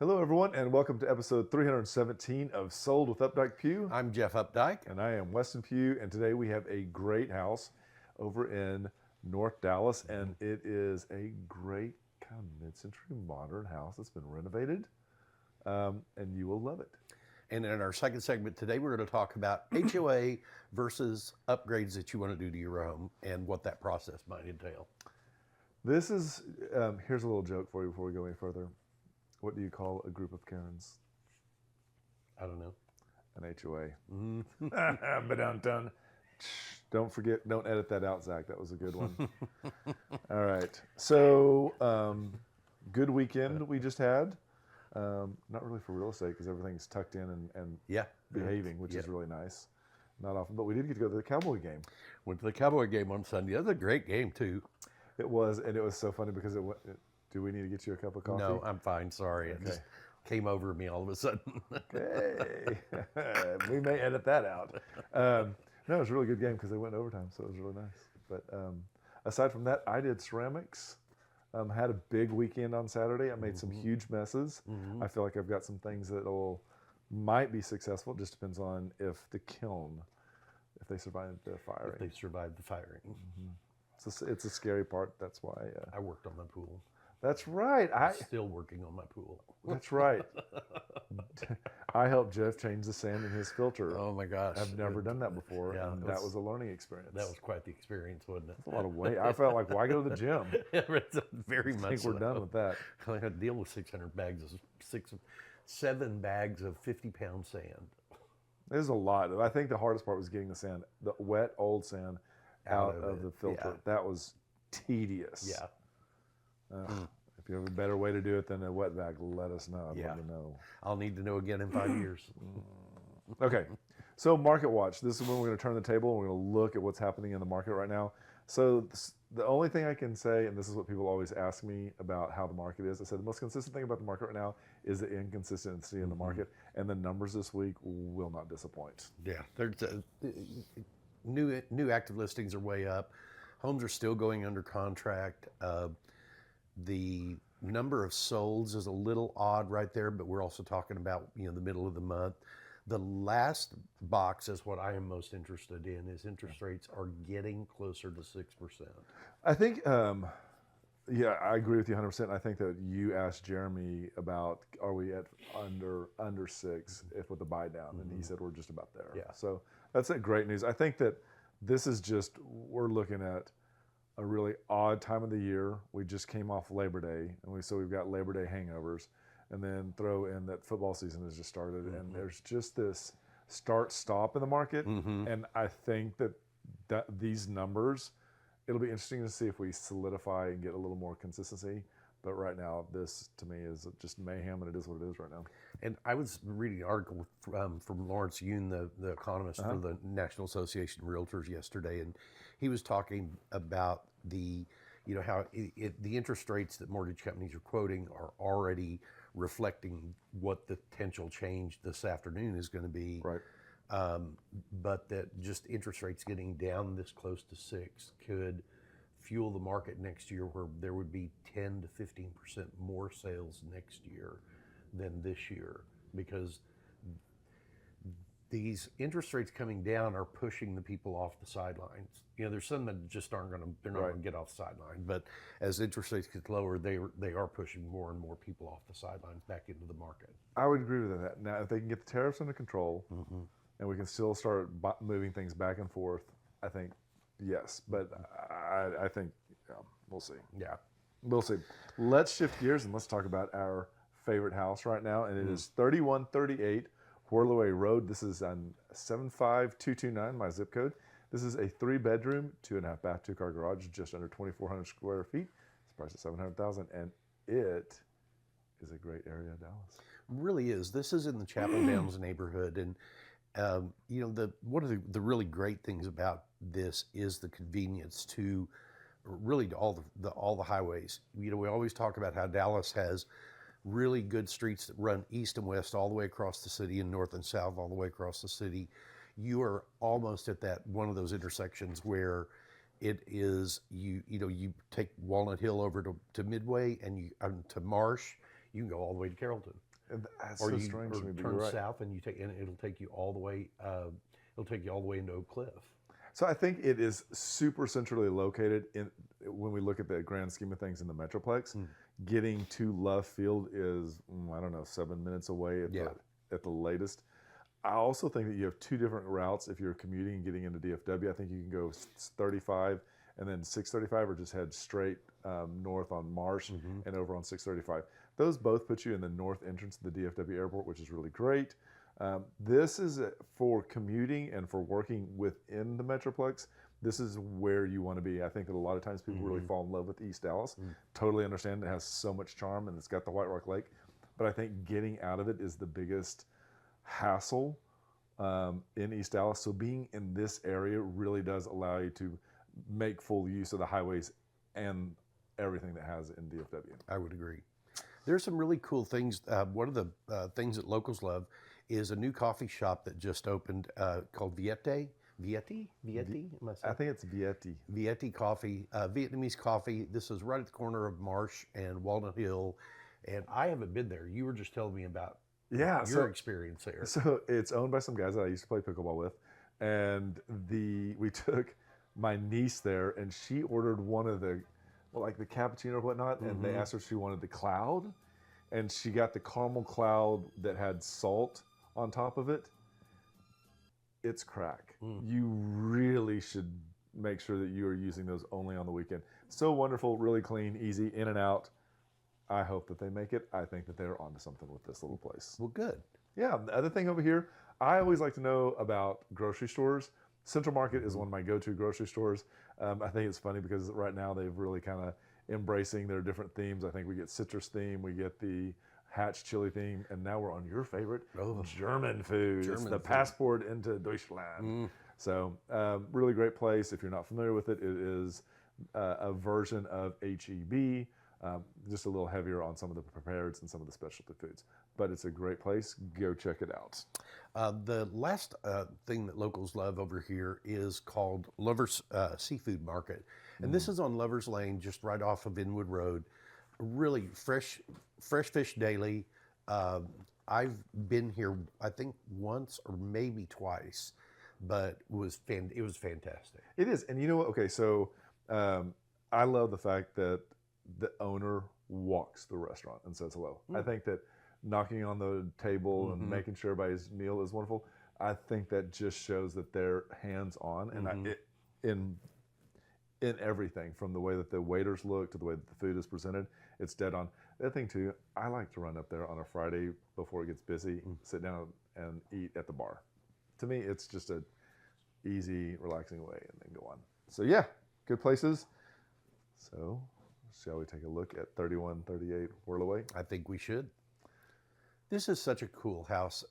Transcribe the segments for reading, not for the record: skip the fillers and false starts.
Hello, everyone, and welcome to episode 317 of Sold with Updike Pugh. I'm Jeff Updike. And I am Weston Pugh, and today we have a great house over in North Dallas, and it is a great kind of mid-century modern house that's been renovated, and you will love it. And in our second segment today, we're going to talk about HOA versus upgrades that you want to do to your home and what that process might entail. This is, here's a little joke for you before we go any further. What do you call a group of Karens? I don't know. An HOA. Ba-dun-dun. Don't forget, don't edit that out, Zach. That was a good one. All right. So, good weekend we just had. Not really for real estate because everything's tucked in and behaving, which is really nice. Not often, but we did get to go to the Cowboy game. Went to the Cowboy game on Sunday. That was a great game, too. It was, and it was so funny because do we need to get you a cup of coffee? No, I'm fine. Sorry. Okay. It just came over me all of a sudden. Okay. We may edit that out. No, it was a really good game because they went overtime, so it was really nice. But aside from that, I did ceramics. Had a big weekend on Saturday. I made some huge messes. I feel like I've got some things that might be successful. It just depends on if the kiln, if they survive the firing. If they survived the firing. It's a scary part. That's why. I worked on my pool. That's right. Still working on my pool. That's right. I helped Jeff change the sand in his filter. Oh my gosh. I've never done that before, Yeah, and that was a learning experience. That was quite the experience, wasn't it? That's a lot of weight. I felt like, why go to the gym? Very much. I think we're done with that. I had to deal with 7 bags of 50-pound sand. There's a lot. I think the hardest part was getting the sand, the wet old sand, out of the filter. Yeah. That was tedious. Yeah. If you have a better way to do it than a wet bag, let us know. I'd love to know. I'll need to know again in 5 years. Okay, so Market Watch. This is when we're going to turn the table and we're going to look at what's happening in the market right now. So the only thing I can say, and this is what people always ask me about how the market is, I said the most consistent thing about the market right now is the inconsistency in the market, and the numbers this week will not disappoint. Yeah, there's new active listings are way up. Homes are still going under contract. The number of solds is a little odd right there, but we're also talking about the middle of the month. The last box is what I am most interested in. Is interest rates are getting closer to 6%. I think, yeah, I agree with you 100%. I think that you asked Jeremy about are we at under 6 if with the buy down, and he said we're just about there. Yeah. So that's great news. I think that this is just we're looking at a really odd time of the year. We just came off Labor Day, and so we've got Labor Day hangovers, and then throw in that football season has just started, and there's just this start-stop in the market, and I think that these numbers, it'll be interesting to see if we solidify and get a little more consistency. But right now, this to me is just mayhem, and it is what it is right now. And I was reading an article from Lawrence Yun, the economist for the National Association of Realtors yesterday, and he was talking about how the interest rates that mortgage companies are quoting are already reflecting what the potential change this afternoon is going to be. Right. But that just interest rates getting down this close to 6 could fuel the market next year, where there would be 10 to 15% more sales next year than this year, because these interest rates coming down are pushing the people off the sidelines. There's some that just they're not going to get off the sideline, but as interest rates get lower, they are pushing more and more people off the sidelines back into the market. I would agree with that. Now, if they can get the tariffs under control, and we can still start moving things back and forth, I think yes, but I think we'll see. Yeah, we'll see. Let's shift gears and let's talk about our favorite house right now, and it is 3138 Whirlaway Road. This is on 75229, my zip code. This is a 3-bedroom, 2.5 bath, 2-car garage, just under 2,400 square feet. It's priced at $700,000, and it is a great area of Dallas. It really is. This is in the Chapel Downs neighborhood, and one of the really great things about this is the convenience to all the highways. We always talk about how Dallas has really good streets that run east and west all the way across the city, and north and south all the way across the city. You are almost at that one of those intersections where it is you take Walnut Hill over to Midway and to Marsh. you can go all the way to Carrollton, And that's or so you strange to me, but turn you're right. south and it'll take you all the way. It'll take you all the way into Oak Cliff. So I think it is super centrally located in when we look at the grand scheme of things in the Metroplex. Getting to Love Field is, I don't know, 7 minutes away at the latest. I also think that you have two different routes if you're commuting and getting into DFW. I think you can go 35 and then 635, or just head straight north on Marsh and over on 635. Those both put you in the north entrance of the DFW airport, which is really great. This is for commuting and for working within the Metroplex. This is where you want to be. I think that a lot of times people really fall in love with East Dallas. Totally understand it has so much charm and it's got the White Rock Lake. But I think getting out of it is the biggest hassle in East Dallas. So being in this area really does allow you to make full use of the highways and everything that has in DFW. I would agree. There's some really cool things. One of the things that locals love is a new coffee shop that just opened called Vietti. Vietti? Am I saying? I think it's Vietti. Vietti Coffee, Vietnamese coffee. This is right at the corner of Marsh and Walnut Hill. And I haven't been there. You were just telling me about your experience there. So it's owned by some guys that I used to play pickleball with. And we took my niece there, and she ordered one of the cappuccino or whatnot, and they asked her if she wanted the cloud. And she got the caramel cloud that had salt on top of it. It's crack. You really should make sure that you are using those only on the weekend. So wonderful, really clean, easy, in and out. I hope that they make it. I think that they're onto something with this little place. Well, good. Yeah, the other thing over here, I always like to know about grocery stores. Central Market is one of my go-to grocery stores. I think it's funny because right now they've really kind of embracing their different themes. I think we get citrus theme, we get the Hatch chili theme, and now we're on your favorite, German food. It's the passport into Deutschland. So really great place. If you're not familiar with it, it is a version of HEB, just a little heavier on some of the prepareds and some of the specialty foods. But it's a great place. Go check it out. The last thing that locals love over here is called Lover's Seafood Market. And this is on Lover's Lane, just right off of Inwood Road. Really fresh fish daily. I've been here, I think, once or maybe twice, but it was fantastic. It is. And you know what? Okay, so I love the fact that the owner walks the restaurant and says hello. I think that knocking on the table and making sure everybody's meal is wonderful. I think that just shows that they're hands-on and in everything, from the way that the waiters look to the way that the food is presented. It's dead on. The other thing too, I like to run up there on a Friday before it gets busy, sit down and eat at the bar. To me, it's just a easy, relaxing way, and then go on. So yeah, good places. So shall we take a look at 3138 Whirlaway? I think we should. This is such a cool house.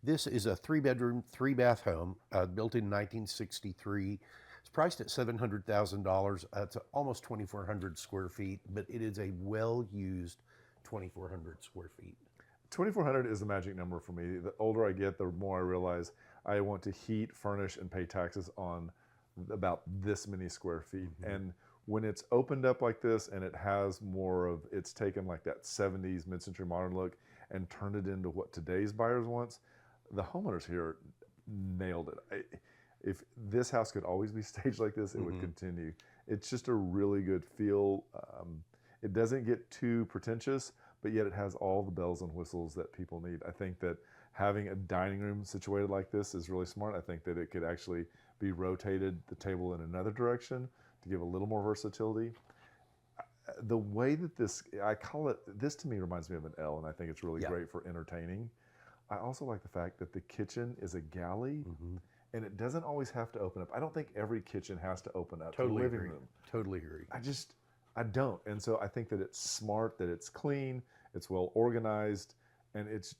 This is a 3-bedroom, 3-bath home built in 1963. It's priced at $700,000. It's almost 2,400 square feet, but it is a well-used 2,400 square feet. 2,400 is the magic number for me. The older I get, the more I realize I want to heat, furnish, and pay taxes on about this many square feet. And when it's opened up like this and it has more of, it's taken like that 70s mid-century modern look and turned it into what today's buyers wants, the homeowners here nailed it. If this house could always be staged like this, it would continue. It's just a really good feel. It doesn't get too pretentious, but yet it has all the bells and whistles that people need. I think that having a dining room situated like this is really smart. I think that it could actually be rotated, the table in another direction, to give a little more versatility. The way that this to me reminds me of an L, and I think it's really great for entertaining. I also like the fact that the kitchen is a galley, and it doesn't always have to open up. I don't think every kitchen has to open up to the living room. Totally agree. I don't. And so I think that it's smart, that it's clean, it's well organized, and it's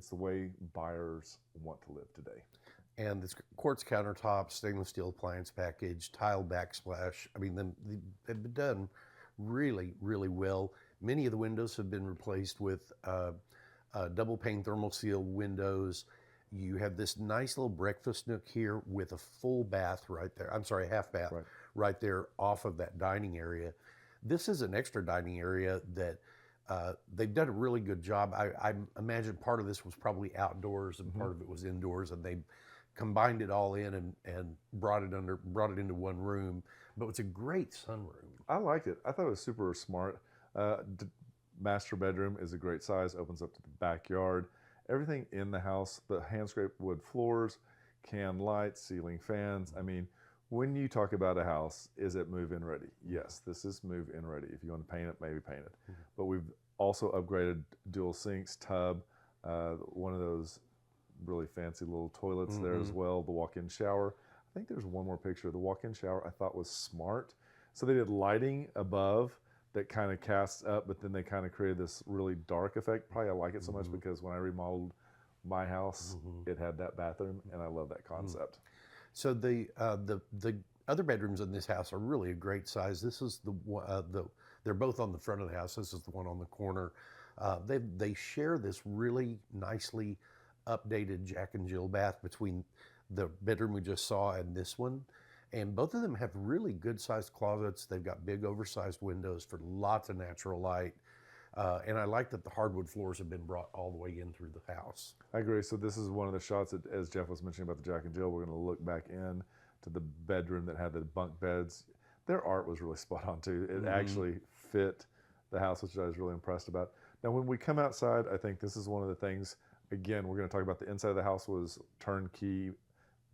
the way buyers want to live today. And this quartz countertop, stainless steel appliance package, tile backsplash. I mean, they've been done really, really well. Many of the windows have been replaced with double pane thermal seal windows. You have this nice little breakfast nook here with a full bath right there. I'm sorry, half bath right there off of that dining area. This is an extra dining area that They've done a really good job. I imagine part of this was probably outdoors and part of it was indoors, and they combined it all in and brought it into one room. But it's a great sunroom. I liked it. I thought it was super smart. Master bedroom is a great size, opens up to the backyard. Everything in the house, the hand scraped wood floors, can lights, ceiling fans. I mean, when you talk about a house, is it move-in ready? Yes, this is move-in ready. If you want to paint it, maybe paint it. But we've also upgraded dual sinks, tub, one of those really fancy little toilets there as well, the walk-in shower. I think there's one more picture. The walk-in shower I thought was smart. So they did lighting above that kind of casts up, but then they kind of created this really dark effect. Probably I like it so much because when I remodeled my house, it had that bathroom, and I love that concept. So the other bedrooms in this house are really a great size. This is they're both on the front of the house. This is the one on the corner. They share this really nicely updated Jack and Jill bath between the bedroom we just saw and this one. And both of them have really good sized closets. They've got big oversized windows for lots of natural light. And I like that the hardwood floors have been brought all the way in through the house. I agree. So this is one of the shots that, as Jeff was mentioning about the Jack and Jill, we're going to look back in to the bedroom that had the bunk beds. Their art was really spot on too. It actually fit the house, which I was really impressed about. Now, when we come outside, I think this is one of the things, again, we're going to talk about the inside of the house was turnkey.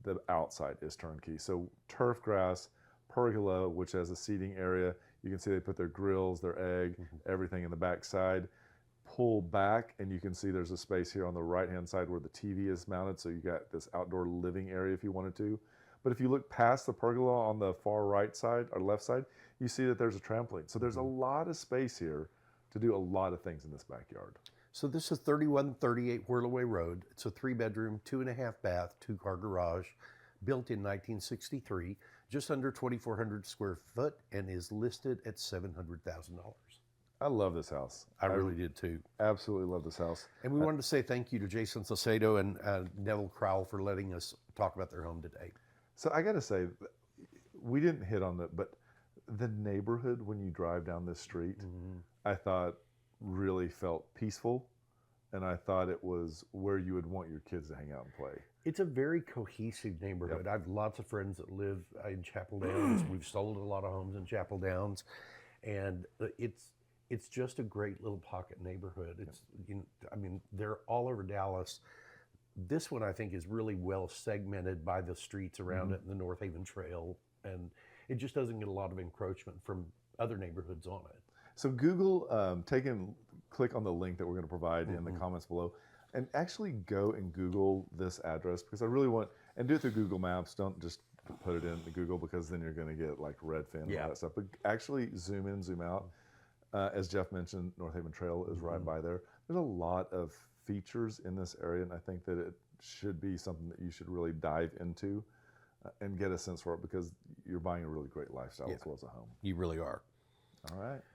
The outside is turnkey. So turf grass, pergola, which has a seating area. You can see they put their grills, their egg, everything in the back side. Pull back, and you can see there's a space here on the right-hand side where the TV is mounted. So you got this outdoor living area if you wanted to. But if you look past the pergola on the far right side or left side, you see that there's a trampoline. So there's a lot of space here to do a lot of things in this backyard. So this is 3138 Whirlaway Road. It's a 3-bedroom, 2.5 bath, 2-car garage, built in 1963, just under 2,400 square foot, and is listed at $700,000. I love this house. I really did too. Absolutely love this house. And we wanted to say thank you to Jason Salcedo and Neville Crowell for letting us talk about their home today. So I got to say, we didn't hit on it, but the neighborhood when you drive down this street, I thought really felt peaceful, and I thought it was where you would want your kids to hang out and play. It's a very cohesive neighborhood. I have lots of friends that live in Chapel Downs. We've sold a lot of homes in Chapel Downs, and it's just a great little pocket neighborhood. It's I mean, they're all over Dallas. This one I think is really well segmented by the streets around it and the North Haven Trail, and it just doesn't get a lot of encroachment from other neighborhoods on it. So Google, click on the link that we're going to provide in the comments below, and actually go and Google this address, because I really want, and do it through Google Maps. Don't just put it in Google, because then you're going to get like Redfin and all that stuff. But actually zoom in, zoom out. As Jeff mentioned, North Haven Trail is right by there. There's a lot of features in this area, and I think that it should be something that you should really dive into and get a sense for it, because you're buying a really great lifestyle as well as a home. You really are. All right.